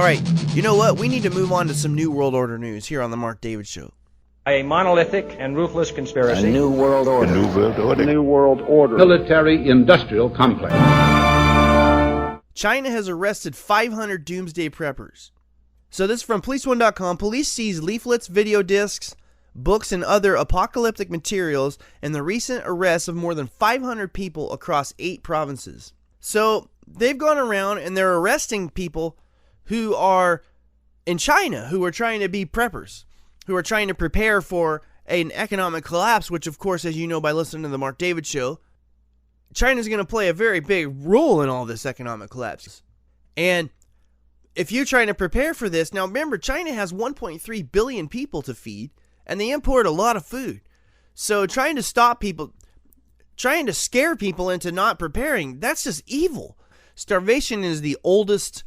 All right, you know what? We need to move on to some New World Order news here on the Mark David Show. A monolithic and ruthless conspiracy. A new world order. A new world order. New world order. Military-industrial complex. China has arrested 500 doomsday preppers. So this is from PoliceOne.com. Police seize leaflets, video discs, books, and other apocalyptic materials in the recent arrests of more than 500 people across 8 provinces. So they've gone around and they're arresting people who are in China, who are trying to be preppers, who are trying to prepare for an economic collapse, which, of course, as you know by listening to the Mark David Show, China's going to play a very big role in all this economic collapse. And if you're trying to prepare for this, now remember, China has 1.3 billion people to feed, and they import a lot of food. So trying to stop people, trying to scare people into not preparing, that's just evil. Starvation is the oldest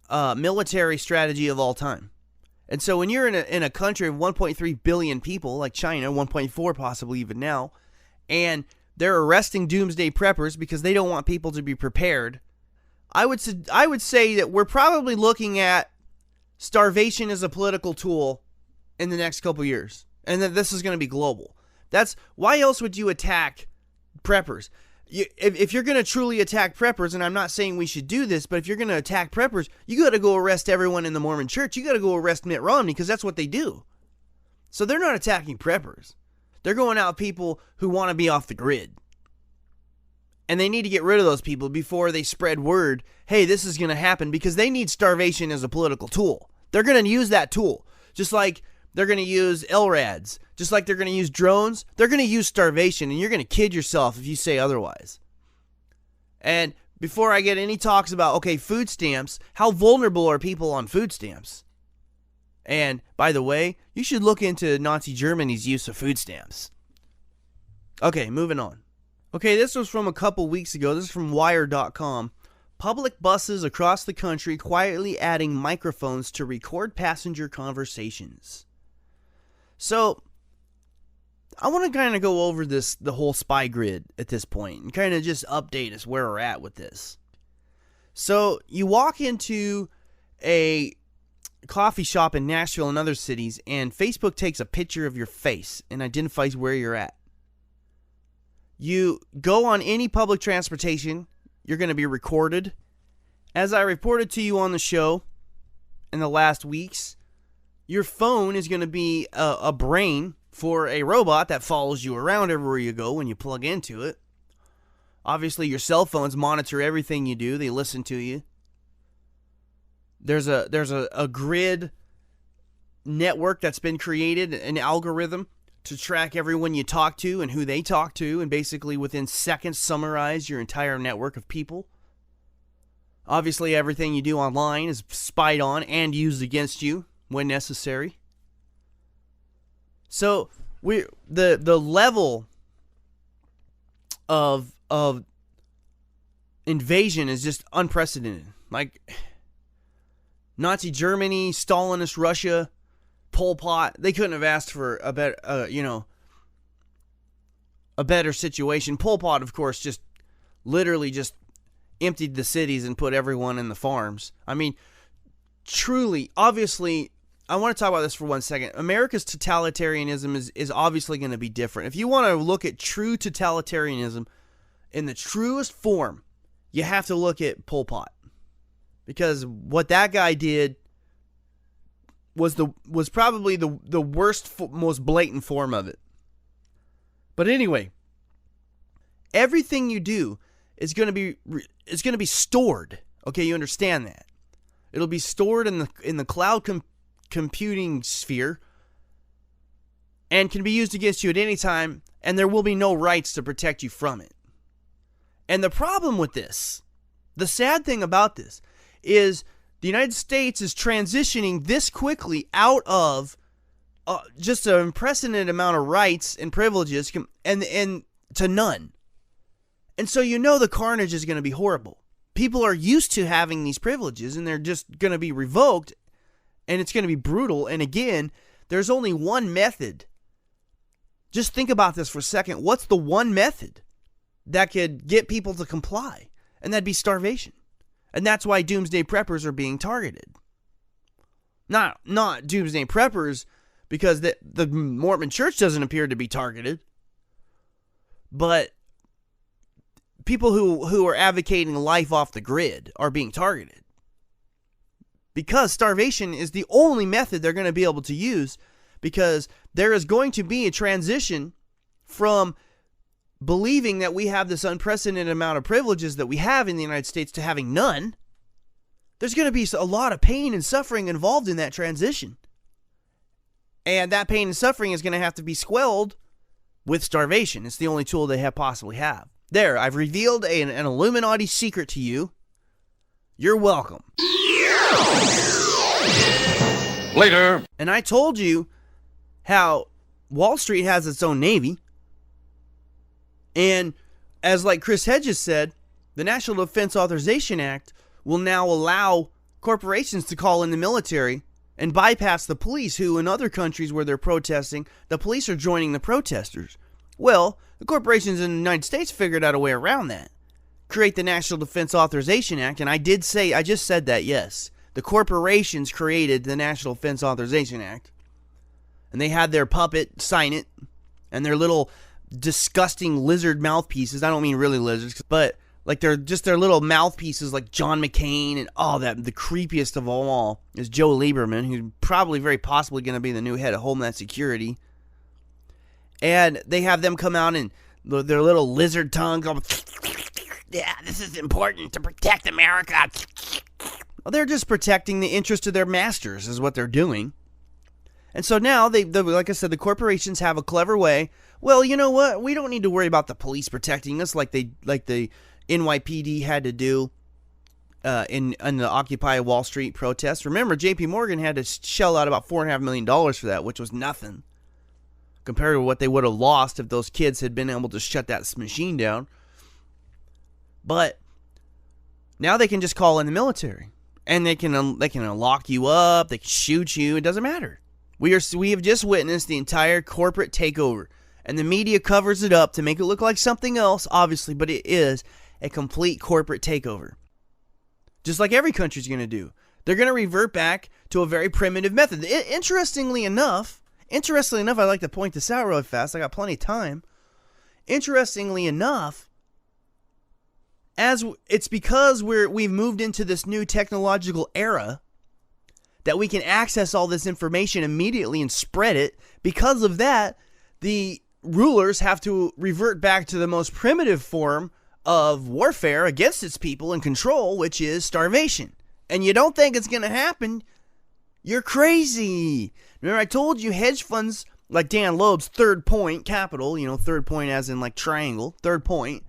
military strategy of all time. And so when you're in a country of 1.3 billion people, like China, 1.4 possibly even now, and they're arresting doomsday preppers because they don't want people to be prepared, I would say that we're probably looking at starvation as a political tool in the next couple years, and that this is going to be global. That's why else would you attack preppers? If you're going to truly attack preppers, and I'm not saying we should do this, but if you're going to attack preppers, you got to go arrest everyone in the Mormon church. You got to go arrest Mitt Romney because that's what they do. So they're not attacking preppers. They're going out people who want to be off the grid. And they need to get rid of those people before they spread word, hey, this is going to happen, because they need starvation as a political tool. They're going to use that tool. Just like they're going to use LRADs, just like they're going to use drones, they're going to use starvation, and you're going to kid yourself if you say otherwise. And before I get any talks about, okay, food stamps, how vulnerable are people on food stamps? And, by the way, you should look into Nazi Germany's use of food stamps. Okay, moving on. Okay, this was from a couple weeks ago. This is from Wire.com. Public buses across the country quietly adding microphones to record passenger conversations. So, I want to kind of go over the whole spy grid at this point and kind of just update us where we're at with this. So, you walk into a coffee shop in Nashville and other cities, and Facebook takes a picture of your face and identifies where you're at. You go on any public transportation, you're going to be recorded. As I reported to you on the show in the last weeks, your phone is going to be a brain for a robot that follows you around everywhere you go when you plug into it. Obviously, your cell phones monitor everything you do. They listen to you. There's a grid network that's been created, an algorithm to track everyone you talk to and who they talk to, and basically within seconds summarize your entire network of people. Obviously, everything you do online is spied on and used against you when necessary. So the level of invasion is just unprecedented. Like Nazi Germany, Stalinist Russia, Pol Pot, they couldn't have asked for a better situation. Pol Pot, of course, just literally just emptied the cities and put everyone in the farms. I mean, truly, obviously, I want to talk about this for 1 second. America's totalitarianism is obviously going to be different. If you want to look at true totalitarianism in the truest form, you have to look at Pol Pot. Because what that guy did was probably the worst, most blatant form of it. But anyway, everything you do is going to be stored. Okay, you understand that? It'll be stored in the cloud computing sphere and can be used against you at any time, and there will be no rights to protect you from it. And the problem with this, the sad thing about this, is the United States is transitioning this quickly out of just an unprecedented amount of rights and privileges and to none. And so you know the carnage is going to be horrible. People are used to having these privileges, and they're just going to be revoked, and it's going to be brutal. And again, there's only one method. Just think about this for a second. What's the one method that could get people to comply? And that'd be starvation. And that's why doomsday preppers are being targeted. Not doomsday preppers, because the Mormon church doesn't appear to be targeted. But people who are advocating life off the grid are being targeted. Because starvation is the only method they're going to be able to use, because there is going to be a transition from believing that we have this unprecedented amount of privileges that we have in the United States to having none. There's going to be a lot of pain and suffering involved in that transition. And that pain and suffering is going to have to be squelched with starvation. It's the only tool they possibly have. There, I've revealed an Illuminati secret to you. You're welcome. Later. And I told you how Wall Street has its own navy. And as like Chris Hedges said, the National Defense Authorization Act will now allow corporations to call in the military and bypass the police, who in other countries where they're protesting, the police are joining the protesters. Well, the corporations in the United States figured out a way around that. Create the National Defense Authorization Act, and I just said that, yes. The corporations created the National Defense Authorization Act. And they had their puppet sign it, and their little disgusting lizard mouthpieces. I don't mean really lizards, but like they're just their little mouthpieces, like John McCain, and the creepiest of all is Joe Lieberman, who's probably very possibly going to be the new head of Homeland Security. And they have them come out and their little lizard tongue go, yeah, this is important to protect America. Well, they're just protecting the interest of their masters is what they're doing. And so now, like I said, the corporations have a clever way. Well, you know what? We don't need to worry about the police protecting us like the NYPD had to do in the Occupy Wall Street protests. Remember, J.P. Morgan had to shell out about $4.5 million for that, which was nothing compared to what they would have lost if those kids had been able to shut that machine down. But now they can just call in the military, and they can lock you up, they can shoot you. It doesn't matter. We have just witnessed the entire corporate takeover, and the media covers it up to make it look like something else, obviously, but it is a complete corporate takeover. Just like every country's going to do. They're going to revert back to a very primitive method. Interestingly enough, I'd like to point this out really fast. I got plenty of time. Interestingly enough, as it's because we've moved into this new technological era that we can access all this information immediately and spread it. Because of that, the rulers have to revert back to the most primitive form of warfare against its people and control, which is starvation. And you don't think it's going to happen, you're crazy. Remember, I told you hedge funds like Dan Loeb's Third Point Capital, Third Point as in like triangle, Third Point,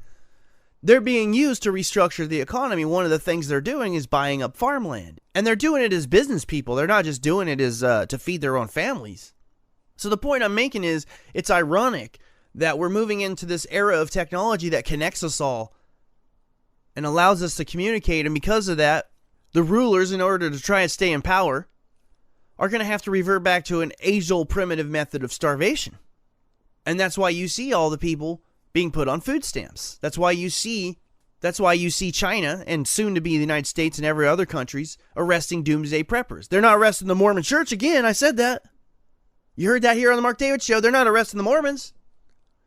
they're being used to restructure the economy. One of the things they're doing is buying up farmland. And they're doing it as business people. They're not just doing it as to feed their own families. So the point I'm making is, it's ironic that we're moving into this era of technology that connects us all and allows us to communicate. And because of that, the rulers, in order to try and stay in power, are going to have to revert back to an age-old primitive method of starvation. And that's why you see all the people being put on food stamps. That's why you see China, and soon to be the United States and every other countries, arresting doomsday preppers. They're not arresting the Mormon church again. I said that. You heard that here on the Mark David Show. They're not arresting the Mormons,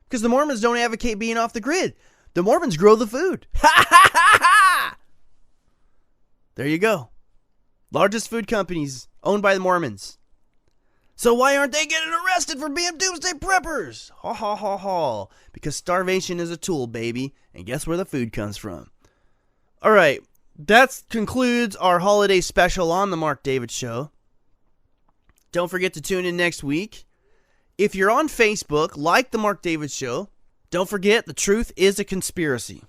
because the Mormons don't advocate being off the grid. The Mormons grow the food. Ha ha ha ha! There you go. Largest food companies owned by the Mormons. So why aren't they getting arrested for being doomsday preppers? Ha ha ha ha. Because starvation is a tool, baby. And guess where the food comes from? Alright, that concludes our holiday special on the Mark David Show. Don't forget to tune in next week. If you're on Facebook, like the Mark David Show. Don't forget, the truth is a conspiracy.